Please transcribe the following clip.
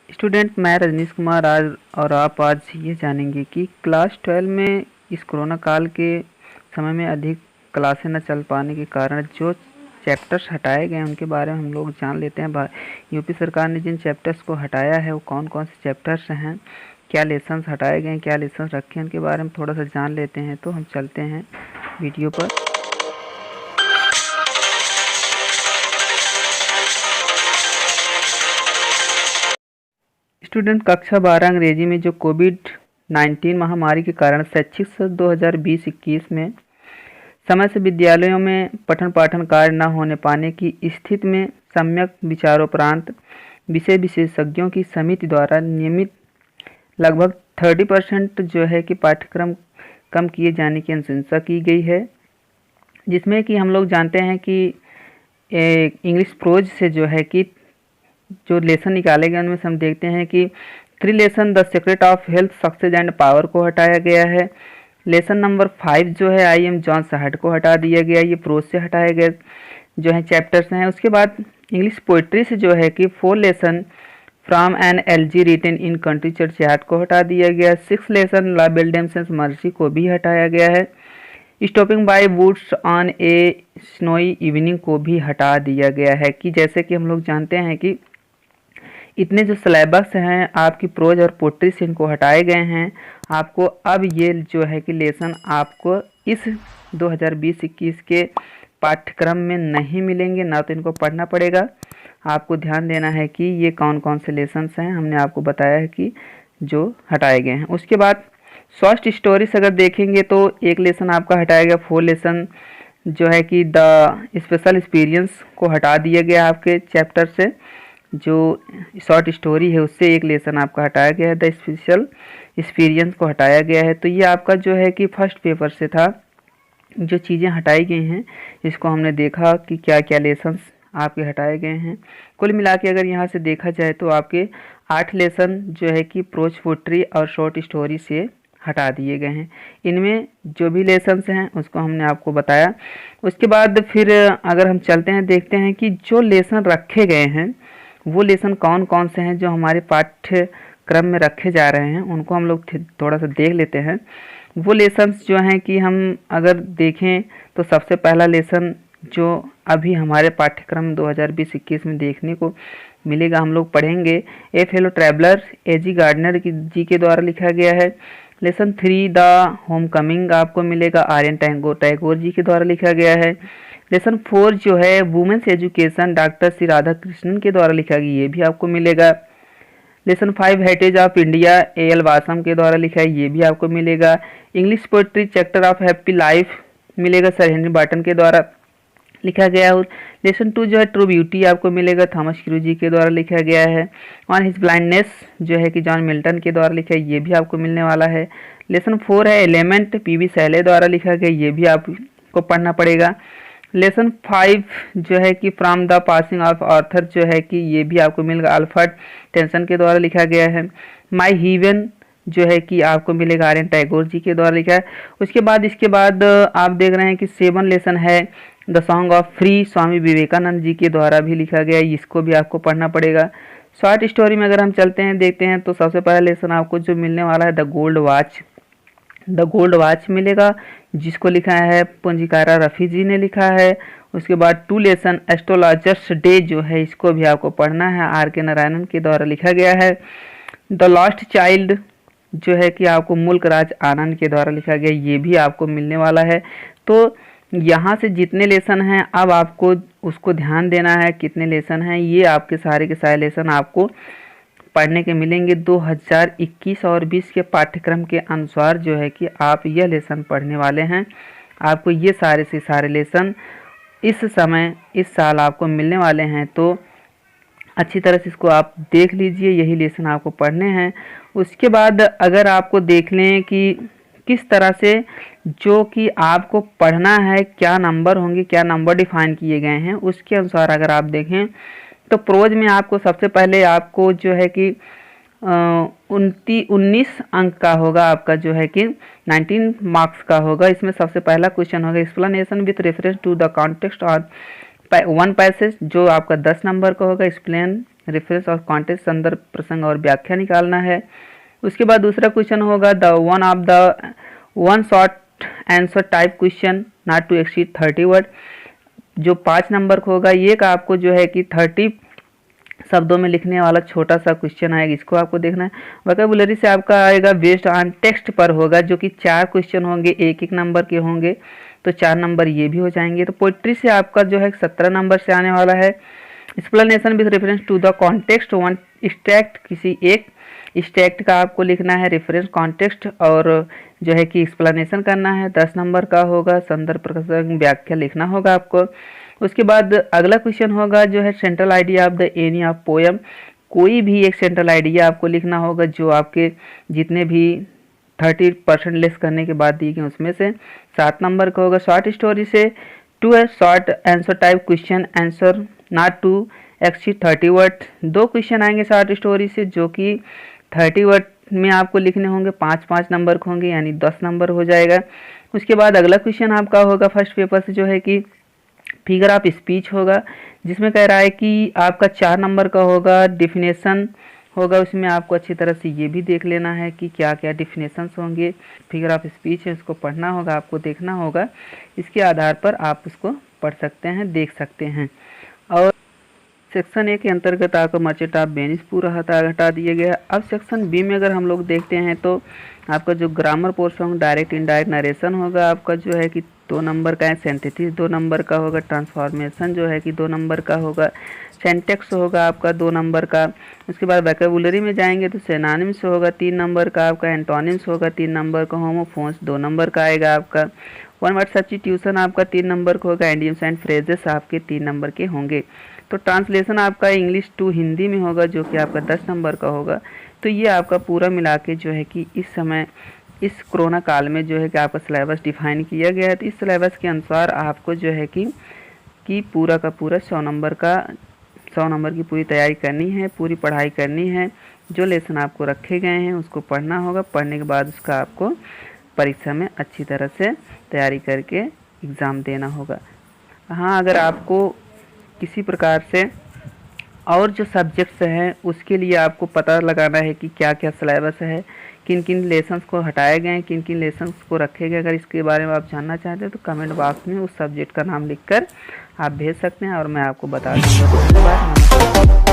Student, मैं रजनीश कुमार आज और आप आज ये जानेंगे कि क्लास 12 में इस कोरोना काल के समय में अधिक क्लासें न चल पाने के कारण जो चैप्टर्स हटाए गए हैं उनके बारे में हम लोग जान लेते हैं। यूपी सरकार ने जिन चैप्टर्स को हटाया है वो कौन कौन से चैप्टर्स हैं, क्या लेसन्स हटाए गए हैं, क्या लेसन्स रखे हैं, उनके बारे में थोड़ा सा जान लेते हैं। तो हम चलते हैं वीडियो पर। स्टूडेंट, कक्षा 12 अंग्रेजी में जो कोविड-19 महामारी के कारण शैक्षिक सत्र 2020-21 में समय से विद्यालयों में पठन पाठन कार्य न होने पाने की स्थिति में सम्यक विचारोपरांत विषय विशेषज्ञों की समिति द्वारा नियमित लगभग 30% जो है कि पाठ्यक्रम कम किए जाने की अनुशंसा की गई है, जिसमें कि हम लोग जानते हैं कि इंग्लिश प्रोज से जो है कि जो लेसन निकाले गए उनमें से हम देखते हैं कि 3 lesson the secret of health success and power को हटाया गया है। लेसन नंबर 5 जो है आई एम जॉन सहट को हटा दिया गया, ये प्रोज से हटाए गए जो है चैप्टर्स हैं। उसके बाद इंग्लिश पोइट्री से जो है कि 4 lesson from an elegy written in country churchyard को हटा दिया गया। 6 लेसन ला बेल्डेमसेंस मर्सी को भी हटाया गया है। Stopping by woods on a snowy evening को भी हटा दिया गया है। कि जैसे कि हम लोग जानते हैं कि इतने जो सिलेबस हैं आपकी प्रोज और पोट्री से इनको हटाए गए हैं। आपको अब ये जो है कि लेसन आपको इस 2020-21 के पाठ्यक्रम में नहीं मिलेंगे, ना तो इनको पढ़ना पड़ेगा। आपको ध्यान देना है कि ये कौन कौन से लेसन्स हैं, हमने आपको बताया है कि जो हटाए गए हैं। उसके बाद शॉर्ट स्टोरीज अगर देखेंगे तो एक लेसन आपका हटाया गया। 4 लेसन जो है कि द स्पेशल एक्सपीरियंस को हटा दिया गया आपके चैप्टर से। जो शॉर्ट स्टोरी है उससे एक लेसन आपका हटाया गया है, द स्पेशल एक्सपीरियंस को हटाया गया है। तो ये आपका जो है कि फर्स्ट पेपर से था। जो चीज़ें हटाई गई हैं इसको हमने देखा कि क्या क्या लेसन्स आपके हटाए गए हैं। कुल मिला के अगर यहाँ से देखा जाए तो आपके 8 लेसन जो है कि प्रोज पोट्री और शॉर्ट स्टोरी से हटा दिए गए हैं। इनमें जो भी लेसन्स हैं उसको हमने आपको बताया। उसके बाद फिर अगर हम चलते हैं देखते हैं कि जो लेसन रखे गए हैं वो लेसन कौन कौन से हैं जो हमारे पाठ्यक्रम में रखे जा रहे हैं, उनको हम लोग थोड़ा सा देख लेते हैं। वो लेसन्स जो हैं कि हम अगर देखें तो सबसे पहला लेसन जो अभी हमारे पाठ्यक्रम 2020-21 में देखने को मिलेगा, हम लोग पढ़ेंगे, ए फेलो ट्रैवलर एजी गार्डनर जी के द्वारा लिखा गया है। लेसन 3 द होम कमिंग आपको मिलेगा, आर्यन टैगोर जी के द्वारा लिखा गया है। लेसन 4 जो है women's education doctor Shri Radhakrishnan के द्वारा लिखा गया, ये भी आपको मिलेगा। Lesson 5 heritage of India L Basham के द्वारा लिखा है, ये भी आपको मिलेगा। English poetry chapter of happy life मिलेगा, सर हेनरी बार्टन के द्वारा लिखा गया। और लेसन 2 जो है ट्रू ब्यूटी आपको मिलेगा, थॉमस क्रू जी के द्वारा लिखा गया है। ऑन हिज ब्लाइंडनेस जो है कि जॉन मिल्टन के द्वारा लिखा है, ये भी आपको मिलने वाला है। लेसन 4 है एलिमेंट पीवी सैले द्वारा लिखा गया, ये भी आपको पढ़ना पड़ेगा। लेसन 5 जो है कि from the passing of Arthur जो है कि ये भी आपको मिलेगा, अल्फ्रेड टेंसन के द्वारा लिखा गया है। माई हीवन जो है कि आपको मिलेगा, आर्यन टैगोर जी के द्वारा लिखा है। उसके बाद इसके बाद आप देख रहे हैं कि 7 लेसन है the song of free, Swami Vivekananda ji के द्वारा भी लिखा गया, इसको भी आपको पढ़ना पड़ेगा। शॉर्ट स्टोरी में अगर हम चलते हैं देखते हैं तो सबसे पहला लेसन आपको जो मिलने वाला है द गोल्ड वॉच मिलेगा, जिसको लिखा है पूंजीकारा रफ़ी जी ने लिखा है। उसके बाद 2 लेसन एस्ट्रोलॉजर्स डे जो है इसको भी आपको पढ़ना है, आर के नारायणन के द्वारा लिखा गया है। द लॉस्ट चाइल्ड जो है कि आपको मुल्क राज आनंद के द्वारा लिखा गया, ये भी आपको मिलने वाला है। तो यहाँ से जितने लेसन हैं अब आपको उसको ध्यान देना है कितने लेसन हैं, ये आपके सारे के सारे लेसन आपको पढ़ने के मिलेंगे 2021 और 20 के पाठ्यक्रम के अनुसार जो है कि आप यह लेसन पढ़ने वाले हैं। आपको ये सारे से सारे लेसन इस साल आपको मिलने वाले हैं, तो अच्छी तरह से इसको आप देख लीजिए, यही लेसन आपको पढ़ने हैं। उसके बाद अगर आपको देख लें कि किस तरह से जो कि आपको पढ़ना है, क्या नंबर होंगे, क्या नंबर डिफाइन किए गए हैं, उसके अनुसार अगर आप देखें तो प्रोज में आपको सबसे पहले आपको जो है कि 19 अंक का होगा, आपका जो है कि 19 मार्क्स का होगा। इसमें सबसे पहला क्वेश्चन होगा explanation with reference to the context on one passage, जो आपका 10 नंबर का होगा। एक्सप्लेन रेफरेंस और कॉन्टेक्स्ट, संदर्भ, प्रसंग और व्याख्या निकालना है। उसके बाद दूसरा क्वेश्चन होगा the one short answer type question not to exceed 30 word. जो 5 नंबर का होगा ये का आपको जो है कि 30 शब्दों में लिखने वाला छोटा सा क्वेश्चन आएगा, इसको आपको देखना है। वोकैबुलरी से आपका आएगा बेस्ड ऑन टेक्स्ट पर होगा, जो कि 4 क्वेश्चन होंगे, 1-1 नंबर के होंगे, तो 4 नंबर ये भी हो जाएंगे। तो पोइट्री से आपका जो है 17 नंबर से आने वाला है। Explanation with reference to the context one extract, किसी एक स्टैक्ट का आपको लिखना है रेफरेंस, कॉन्टेक्स्ट और जो है कि एक्सप्लेनेशन करना है, 10 नंबर का होगा। संदर्भ, प्रसंग, व्याख्या लिखना होगा आपको। उसके बाद अगला क्वेश्चन होगा जो है central idea of the any of poem. कोई भी एक सेंट्रल आइडिया आपको लिखना होगा जो आपके जितने भी 30% लेस करने के बाद दिए गए उसमें से। 7 नंबर का होगा। शॉर्ट स्टोरी से to a short answer type question answer not to exceed 30 word. 2 question आएंगे शॉर्ट स्टोरी से जो कि 30 वर्ड में आपको लिखने होंगे, 5-5 नंबर के होंगे, यानी 10 नंबर हो जाएगा। उसके बाद अगला क्वेश्चन आपका होगा फर्स्ट पेपर से जो है कि फिगर ऑफ स्पीच होगा, जिसमें कह रहा है कि आपका 4 नंबर का होगा। डिफिनेशन होगा, उसमें आपको अच्छी तरह से ये भी देख लेना है कि क्या क्या डिफिनेशंस होंगे। फिगर ऑफ स्पीच है, उसको पढ़ना होगा, आपको देखना होगा, इसके आधार पर आप उसको पढ़ सकते हैं, देख सकते हैं। और सेक्शन ए के अंतर्गत आपका मर्चेंट ऑफ वेनिस पूरा हटा दिया गया। अब सेक्शन बी में अगर हम लोग देखते हैं तो आपका जो grammar portion direct indirect narration होगा, आपका जो है कि 2 नंबर का है। सिंथेसिस 2 नंबर का होगा। ट्रांसफॉर्मेशन जो है कि 2 नंबर का होगा। सिंटैक्स होगा आपका 2 नंबर का। उसके बाद वोकैबुलरी में जाएंगे तो सिनोनिम्स होगा 3 नंबर का आपका। एंटोनिम्स होगा 3 नंबर का। होमोफोन्स 2 नंबर का आएगा आपका। वन वर्ड सब्स्टिट्यूशन आपका 3 नंबर का होगा। एंडियम्स एंड फ्रेजेस आपके 3 नंबर के होंगे। तो ट्रांसलेशन आपका इंग्लिश टू हिंदी में होगा जो कि आपका 10 नंबर का होगा। तो ये आपका पूरा मिला के जो है कि इस समय इस कोरोना काल में जो है कि आपका सिलेबस डिफाइन किया गया है। तो इस सिलेबस के अनुसार आपको जो है कि पूरा का पूरा 100 नंबर की पूरी तैयारी करनी है, पूरी पढ़ाई करनी है। जो लेसन आपको रखे गए हैं उसको पढ़ना होगा। पढ़ने के बाद उसका आपको परीक्षा में अच्छी तरह से तैयारी करके एग्ज़ाम देना होगा। हाँ, अगर आपको किसी प्रकार से और जो सब्जेक्ट्स हैं उसके लिए आपको पता लगाना है कि क्या क्या सिलेबस है, किन किन लेसन्स को हटाए गए हैं, किन किन लेसन्स को रखे गए, अगर इसके बारे में आप जानना चाहते हैं तो कमेंट बॉक्स में उस सब्जेक्ट का नाम लिखकर आप भेज सकते हैं और मैं आपको बता दूँगा।